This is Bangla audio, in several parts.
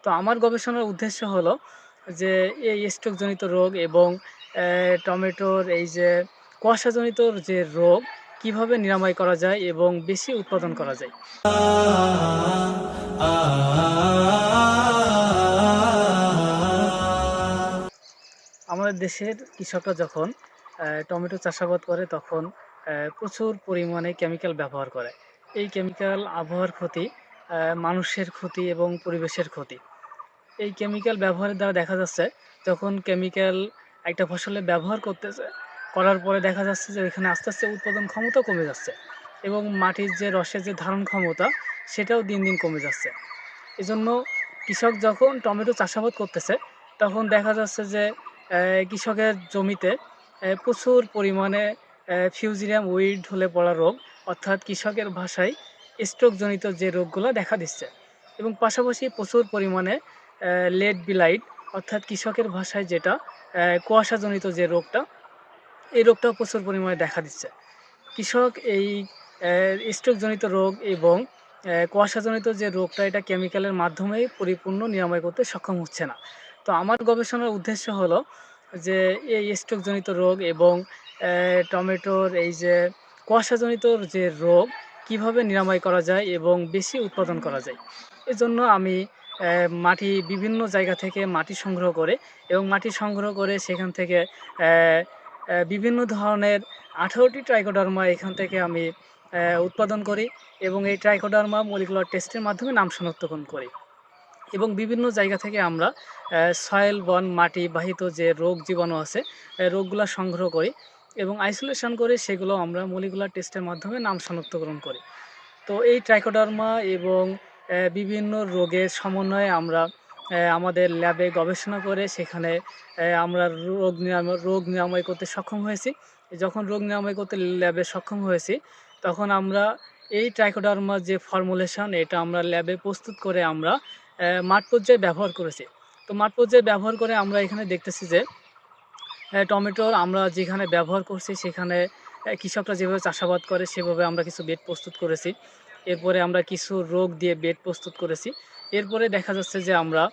তো আমার গবেষণার উদ্দেশ্য হলো যে এই স্ট্রোকজনিত রোগ এবং টমেটোর এই যে কুয়াশাজনিত যে রোগ কিভাবে নিরাময় করা যায় এবং বেশি উৎপাদন করা যায়। আমাদের দেশের কৃষকরা যখন টমেটো চাষাবাদ করে তখন প্রচুর পরিমাণে কেমিক্যাল ব্যবহার করে। এই কেমিক্যাল আবহাওয়ার ক্ষতি, মানুষের ক্ষতি এবং পরিবেশের ক্ষতি। এই কেমিক্যাল ব্যবহারের দ্বারা দেখা যাচ্ছে যখন কেমিক্যাল একটা ফসলে ব্যবহার করতেছে, করার পরে দেখা যাচ্ছে যে এখানে আস্তে আস্তে উৎপাদন ক্ষমতা কমে যাচ্ছে এবং মাটির যে রসের যে ধারণ ক্ষমতা সেটাও দিন দিন কমে যাচ্ছে। এজন্য কৃষক যখন টমেটো চাষাবাদ করতেছে তখন দেখা যাচ্ছে যে কৃষকের জমিতে প্রচুর পরিমাণে ফিউজিরিয়াম উইড ঢলে পড়া রোগ, অর্থাৎ কৃষকের ভাষায় স্ট্রোকজনিত যে রোগগুলো দেখা দিচ্ছে এবং পাশাপাশি প্রচুর পরিমাণে লেট বিলাইট, অর্থাৎ কৃষকের ভাষায় যেটা কুয়াশাজনিত যে রোগটা, এই রোগটাও প্রচুর পরিমাণে দেখা দিচ্ছে। কৃষক এই স্ট্রোকজনিত রোগ এবং কুয়াশাজনিত যে রোগটা, এটা কেমিক্যালের মাধ্যমেই পরিপূর্ণ নিরাময় করতে সক্ষম হচ্ছে না। তো আমার গবেষণার উদ্দেশ্য হলো যে এই স্ট্রোকজনিত রোগ এবং টমেটোর এই যে কুয়াশাজনিত যে রোগ কিভাবে নিরাময় করা যায় এবং বেশি উৎপাদন করা যায়। এজন্য আমি মাটি বিভিন্ন জায়গা থেকে মাটি সংগ্রহ করে এবং মাটি সংগ্রহ করে সেখান থেকে বিভিন্ন ধরনের 18টি ট্রাইকোডার্মা এখান থেকে আমি উৎপাদন করি এবং এই ট্রাইকোডার্মা মলিকুলার টেস্টের মাধ্যমে নাম শনাক্তকরণ করি এবং বিভিন্ন জায়গা থেকে আমরা সয়েল বন মাটি বাহিত যে রোগ জীবাণু আছে রোগগুলো সংগ্রহ করি এবং আইসোলেশন করে সেগুলো আমরা মলিকুলার টেস্টের মাধ্যমে নাম শনাক্তকরণ করি। তো এই ট্রাইকোডার্মা এবং বিভিন্ন রোগের সমন্বয়ে আমরা আমাদের ল্যাবে গবেষণা করে সেখানে আমরা রোগ নিরাময় করতে সক্ষম হয়েছি। যখন রোগ নিরাময় করতে ল্যাবে সক্ষম হয়েছি তখন আমরা এই ট্রাইকোডার্মা যে ফর্মুলেশন এটা আমরা ল্যাবে প্রস্তুত করে আমরা মাঠ পর্যায়ে ব্যবহার করেছি। তো মাঠ পর্যায়ে ব্যবহার করে আমরা এখানে দেখতেছি যে টমেটোর আমরা যেখানে ব্যবহার করছি সেখানে কৃষকরা যেভাবে চাষাবাদ করে সেভাবে আমরা কিছু বেড প্রস্তুত করেছি। এরপরে আমরা কিছু রোগ দিয়ে বেড প্রস্তুত করেছি। এরপরে দেখা যাচ্ছে যে আমরা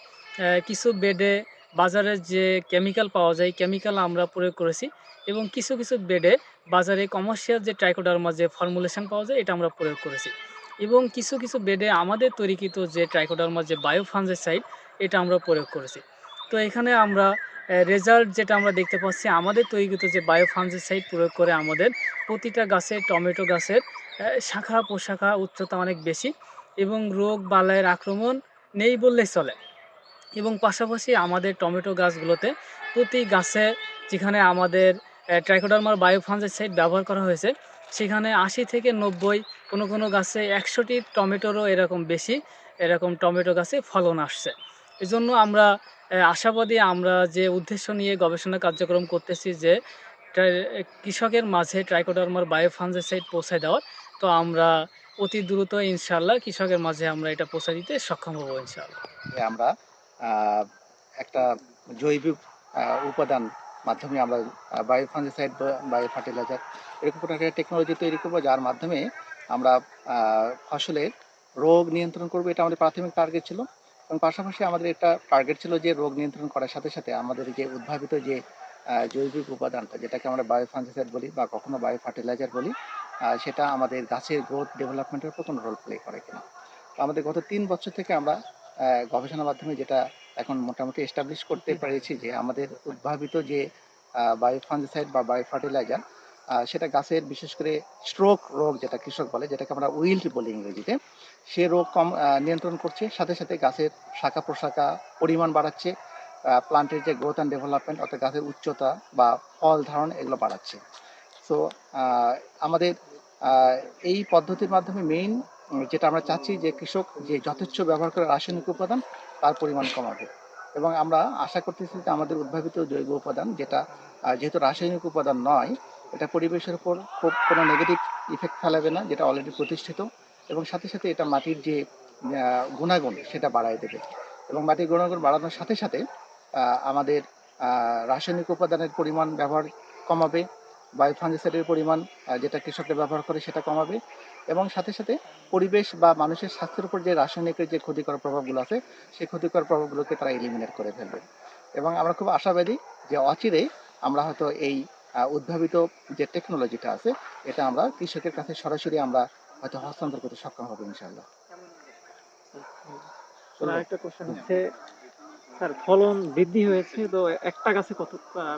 কিছু বেডে বাজারে যে কেমিক্যাল পাওয়া যায় কেমিক্যাল আমরা প্রয়োগ করেছি এবং কিছু কিছু বেডে বাজারে কমার্শিয়াল যে ট্রাইকোডার্মা যে ফর্মুলেশন পাওয়া যায় এটা আমরা প্রয়োগ করেছি এবং কিছু কিছু বেডে আমাদের তৈরিকৃত যে ট্রাইকোডার্মা যে বায়োফাঞ্জিসাইড এটা আমরা প্রয়োগ করেছি। তো এখানে আমরা রেজাল্ট যেটা আমরা দেখতে পাচ্ছি আমাদের তৈরিকৃত যে বায়োফাঞ্জিসাইড প্রয়োগ করে আমাদের প্রতিটা গাছের টমেটো গাছের শাখা প্রশাখা উচ্চতা অনেক বেশি এবং রোগ বালাইয়ের আক্রমণ নেই বললেই চলে এবং পাশাপাশি আমাদের টমেটো গাছগুলোতে প্রতি গাছে যেখানে আমাদের ট্রাইকোডার্মার বায়োফাঞ্জিসাইড ব্যবহার করা হয়েছে সেখানে 80 থেকে 90, কোনো কোনো গাছে 100টি টমেটোরও এরকম বেশি এরকম টমেটো গাছে ফলন আসছে। এজন্য আমরা আশাবাদী, আমরা যে উদ্দেশ্য নিয়ে গবেষণা কার্যক্রম করতেছি যে কৃষকের মাঝে ট্রাইকোডার্মার বায়োফাঞ্জিসাইড পৌঁছায় দেওয়ার, তো আমরা অতি দ্রুত ইনশাআল্লাহ কৃষকের মাঝে আমরা এটা পৌঁছে দিতে সক্ষম হব ইনশাআল্লাহ। আমরা আহ, একটা জৈবিক উপাদান মাধ্যমে আমরা বায়োফাঞ্জিসাইড বা বায়ো ফার্টিলাইজার এরকম কোনো একটা টেকনোলজি তৈরি করবো যার মাধ্যমে আমরা ফসলের রোগ নিয়ন্ত্রণ করবো। এটা আমাদের প্রাথমিক টার্গেট ছিল এবং পাশাপাশি আমাদের একটা টার্গেট ছিল যে রোগ নিয়ন্ত্রণ করার সাথে সাথে আমাদের যে উদ্ভাবিত যে জৈবিক উপাদানটা যেটাকে আমরা বায়োফাঞ্জিসাইড বলি বা কখনো বায়ো ফার্টিলাইজার বলি, সেটা আমাদের গাছের গ্রোথ ডেভেলপমেন্টের উপর কোনো রোল প্লে করে কিনা। আমাদের গত 3 বছর থেকে আমরা গবেষণার মাধ্যমে যেটা এখন মোটামুটি এস্টাবলিশ করতে পেরেছি যে আমাদের উদ্ভাবিত যে বায়োফাঞ্জিসাইড বা বায়ো ফার্টিলাইজার, সেটা গাছের বিশেষ করে স্ট্রোক রোগ যেটা কৃষক বলে, যেটাকে আমরা উইল্ট বলি ইংরেজিতে, সে রোগ কম নিয়ন্ত্রণ করছে, সাথে সাথে গাছের শাখা প্রশাখা পরিমাণ বাড়াচ্ছে, প্লান্টের যে গ্রোথ অ্যান্ড ডেভেলপমেন্ট অর্থাৎ গাছের উচ্চতা বা ফল ধারণ এগুলো বাড়াচ্ছে। সো আমাদের এই পদ্ধতির মাধ্যমে মেইন যেটা আমরা চাচ্ছি যে কৃষক যে যথেচ্ছ ব্যবহার করে রাসায়নিক উপাদান তার পরিমাণ কমাবে এবং আমরা আশা করতেছি যে আমাদের উদ্ভাবিত জৈব উপাদান যেটা যেহেতু রাসায়নিক উপাদান নয়, এটা পরিবেশের উপর খুব কোনো নেগেটিভ ইফেক্ট ফেলাবে না, যেটা অলরেডি প্রতিষ্ঠিত, এবং সাথে সাথে এটা মাটির যে গুণাগুণ সেটা বাড়ায় দেবে এবং মাটির গুণাগুণ বাড়ানোর সাথে সাথে আমাদের রাসায়নিক উপাদানের পরিমাণ ব্যবহার কমাবে, বায়োফাঞ্জিসাইডের পরিমাণ যেটা কৃষকরা ব্যবহার করে সেটা কমাবে এবং সাথে সাথে পরিবেশ বা মানুষের স্বাস্থ্যের উপর যে রাসায়নিকের যে ক্ষতিকর প্রভাবগুলো আছে সেই ক্ষতিকর প্রভাবগুলোকে তারা এলিমিনেট করে ফেলবে। এবং আমরা খুব আশাবাদী যে অচিরেই আমরা হয়তো এই উদ্ভাবিত যে টেকনোলজিটা আছে এটা আমরা কৃষকের কাছে সরাসরি আমরা হয়তো হস্তান্তর করতে সক্ষম হবো ইনশাআল্লাহ। স্যার আরেকটা কোশ্চেন হচ্ছে, স্যার ফলন বৃদ্ধি হয়েছে তো একটা গাছে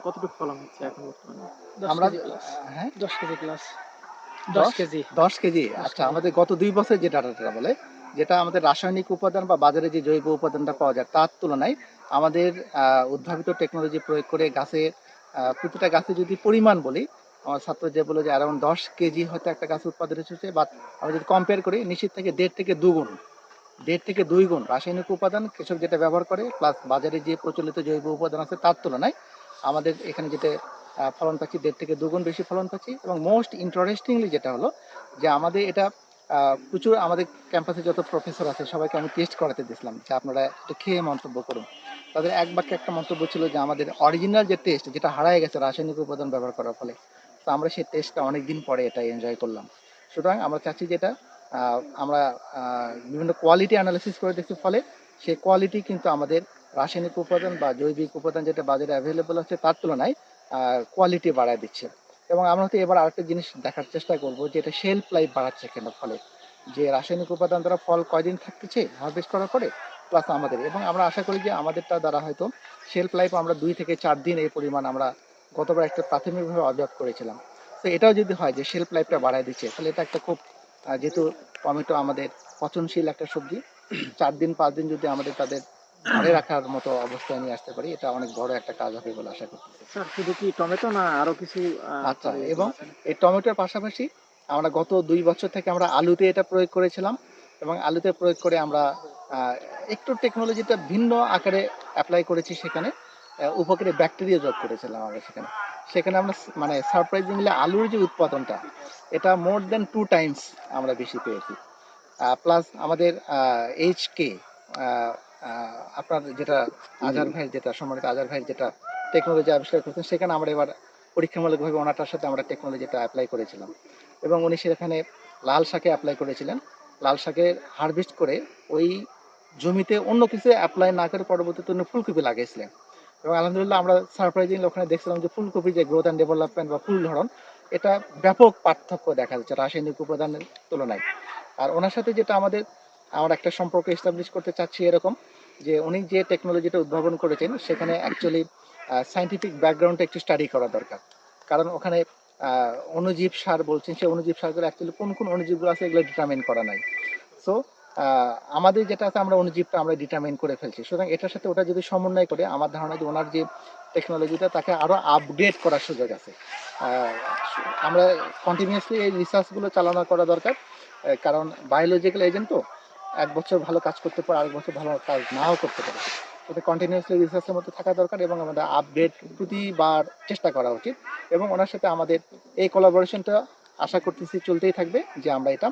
কতটুকু ফলন হচ্ছে এখন বর্তমানে? 10 আমরা কেজি প্লাস। হ্যাঁ 10 কেজি প্লাস। 10 10 কেজি। 10 কেজি। 10 আচ্ছা, কেজি। আমাদের গত 2 বছর যে ডাটাটা বলে, যেটা আমাদের রাসায়নিক উপাদান বা বাজারে যে জৈব উপাদানটা পাওয়া যায় তার তুলনায় আমাদের উদ্ভাবিত টেকনোলজি প্রয়োগ করে গাছে প্রতিটা গাছে যদি পরিমাণ বলি, আমার ছাত্র যে বলে যে অ্যারাউন্ড 10 কেজি হয়তো একটা গাছ উৎপাদন হচ্ছে, বাট আমরা যদি কম্পেয়ার করি নিশ্চিত থেকে 1.5 থেকে 2 গুণ, 1.5 থেকে 2 গুণ রাসায়নিক উপাদান কৃষক যেটা ব্যবহার করে প্লাস বাজারে যে প্রচলিত জৈব উপাদান আছে তার তুলনায় আমাদের এখানে যেটা ফলন পাচ্ছি 1.5 থেকে 2 গুণ বেশি ফলন পাচ্ছি। এবং মোস্ট ইন্টারেস্টিংলি যেটা হলো যে আমাদের এটা প্রচুর আমাদের ক্যাম্পাসে যত প্রফেসর আছে সবাইকে আমি টেস্ট করাতে দিয়েছিলাম যে আপনারা একটু খেয়ে মন্তব্য করুন। তাদের এক বাক্যে একটা মন্তব্য ছিল যে আমাদের অরিজিনাল যে টেস্ট যেটা হারায় গেছে রাসায়নিক উপাদান ব্যবহার করার ফলে, তো আমরা সেই টেস্টটা অনেকদিন পরে এটা এনজয় করলাম। সুতরাং আমরা চাচ্ছি যেটা আমরা বিভিন্ন কোয়ালিটি অ্যানালিসিস করে দেখছি, ফলে সেই কোয়ালিটি কিন্তু আমাদের রাসায়নিক উপাদান বা জৈবিক উপাদান যেটা বাজারে অ্যাভেলেবল আছে তার তুলনায় কোয়ালিটি বাড়ায় দিচ্ছে। এবং আমরা হয়তো এবার আরেকটা জিনিস দেখার চেষ্টা করবো যে এটা শেলফ লাইফ বাড়াচ্ছে কেন, ফলে যে রাসায়নিক উপাদান দ্বারা ফল কয়দিন থাকতেছে হারভেস্ট করার পরে প্লাস আমাদের, এবং আমরা আশা করি যে আমাদেরটা দ্বারা হয়তো শেলফ লাইফ আমরা 2 থেকে 4 দিন এই পরিমাণ আমরা গতবার একটা প্রাথমিকভাবে অবজার্ভ করেছিলাম। তো এটাও যদি হয় যে শেলফ লাইফটা বাড়ায় দিচ্ছে তাহলে এটা একটা খুব যেহেতু টমেটো আমাদের পচনশীল একটা সবজি, 4 দিন 5 দিন যদি আমাদের তাদের ধরে রাখার মতো অবস্থায় নিয়ে আসতে পারি এটা অনেক বড় একটা কাজ হবে বলে আশা করতেছি। স্যার শুধু কি টমেটো না আরো কিছু আচ্ছা, ফলের এবং এগুলো আছে? এই টমেটোর পাশাপাশি আমরা গত 2 বছর থেকে আমরা আলুতে এটা প্রয়োগ করেছিলাম। এবং আলুতে প্রয়োগ করে আমরা আহ, একটু টেকনোলজিটা ভিন্ন আকারে অ্যাপ্লাই করেছি সেখানে। উপকারী ব্যাকটেরিয়া যোগ করেছিলাম আমরা সেখানে। সেখানে আমরা মানে সারপ্রাইজিংলি আলুর যে উৎপাদনটা এটা মোর দেন 2 টাইমস আমরা বেশি পেয়েছি। প্লাস আমাদের এইচকে আপনার যেটা আজহার ভাইয়ের যেটা সম্মানিত আজহার ভাইয়ের যেটা টেকনোলজি আবিষ্কার করছেন সেখানে আমরা এবার পরীক্ষামূলকভাবে ওনাটার সাথে আমরা টেকনোলজিটা অ্যাপ্লাই করেছিলাম। এবং উনি সেখানে লাল শাকে অ্যাপ্লাই করেছিলেন। লাল শাকে হারভেস্ট করে ওই জমিতে অন্য কিছু অ্যাপ্লাই না করে পরবর্তীতে উনি ফুলকপি লাগিয়েছিলেন। এবং আলহামদুলিল্লাহ আমরা সারপ্রাইজিংলি ওখানে দেখছিলাম যে ফুলকপি যে গ্রোথ অ্যান্ড ডেভেলপমেন্ট বা ফুল ধরন এটা ব্যাপক পার্থক্য দেখা যাচ্ছে রাসায়নিক উপাদানের তুলনায়। আর ওনার সাথে যেটা আমরা একটা সম্পর্ক এস্টাবলিশ করতে চাচ্ছি এরকম যে উনি যে টেকনোলজিটা উদ্ভাবন করেছেন সেখানে অ্যাকচুয়ালি সায়েন্টিফিক ব্যাকগ্রাউন্ডটা একটু স্টাডি করা দরকার। কারণ ওখানে অণুজীব সার বলছেন, সেই অণুজীব সারগুলো অ্যাকচুয়ালি কোন কোন অণুজীবগুলো আছে এগুলো ডিটারমিন করা নাই। সো আমাদের যেটা আছে আমরা অণুজীবটা আমরা ডিটারমিন করে ফেলছি। সুতরাং এটার সাথে ওটা যদি সমন্বয় করে আমার ধারণা যে ওনার যে টেকনোলজিটা তাকে আরও আপগ্রেড করার সুযোগ আছে। আহ, আমরা কন্টিনিউয়াসলি এই রিসার্চগুলো চালনা করা দরকার। কারণ বায়োলজিক্যাল এজেন্ট তো 1 বছর ভালো কাজ করতে পারে, আরেক বছর ভালো কাজ নাও করতে পারে। এটা কন্টিনিউয়াসলি রিসার্চের মধ্যে থাকা দরকার এবং আমাদের আপডেট প্রতিবার চেষ্টা করা উচিত। এবং ওনার সাথে আমাদের এই কোলাবোরেশনটা আশা করতেছি চলতেই থাকবে যে আমরা এটা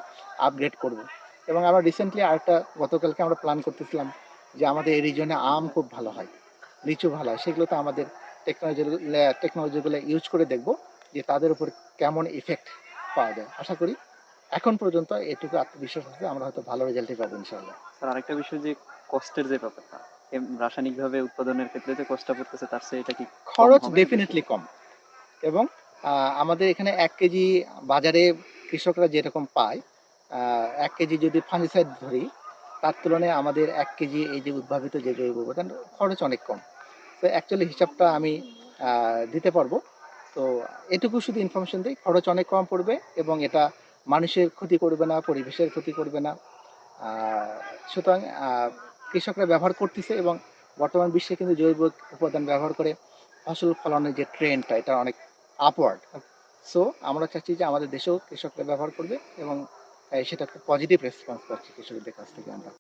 আপগ্রেড করব। এবং আমরা রিসেন্টলি আরেকটা গতকালকে আমরা প্ল্যান করতেছিলাম যে আমাদের এই রিজনে আম খুব ভালো হয়, লিচু ভালো হয়, সেগুলো তো আমাদের টেকনোলজিগুলো ইউজ করে দেখব যে তাদের উপর কেমন ইফেক্ট পাওয়া যায়। আশা করি এখন পর্যন্ত এটুকু আত্মবিশ্বাস আছে আমরা হয়তো ভালো রেজাল্টই পাবো ইনশাআল্লাহ। স্যার আরেকটা বিষয় যে কষ্টের যে ব্যাপারটা, রাসায়নিক ভাবে উৎপাদনের ক্ষেত্রে যে কষ্টটা পড়তেছে তার চেয়ে এটা কি কম খরচ হবে নাকি? ডেফিনেটলি কম। এবং আমাদের এখানে 1 কেজি বাজারে কৃষকরা যেরকম পায়, 1 কেজি যদি ফাঙ্গিসাইড ধরি তার তুলনায় আমাদের 1 কেজি এই যে উদ্ভাবিত যে জৈব উপাদান খরচ অনেক কম। তো অ্যাকচুয়ালি হিসাবটা আমি দিতে পারবো। তো এটুকু শুধু ইনফরমেশন দিই, খরচ অনেক কম পড়বে এবং এটা মানুষের ক্ষতি করবে না, পরিবেশের ক্ষতি করবে না। সুতরাং কৃষকরা ব্যবহার করতেছে এবং বর্তমান বিশ্বে কিন্তু জৈব উপাদান ব্যবহার করে ফসল ফলানোর যে ট্রেন্ডটা এটা অনেক আপওয়ার্ড। সো আমরা চাচ্ছি যে আমাদের দেশেও কৃষকরা ব্যবহার করবে এবং সেটা খুব পজিটিভ রেসপন্স পাচ্ছি কৃষকদের কাছ থেকে আমরা।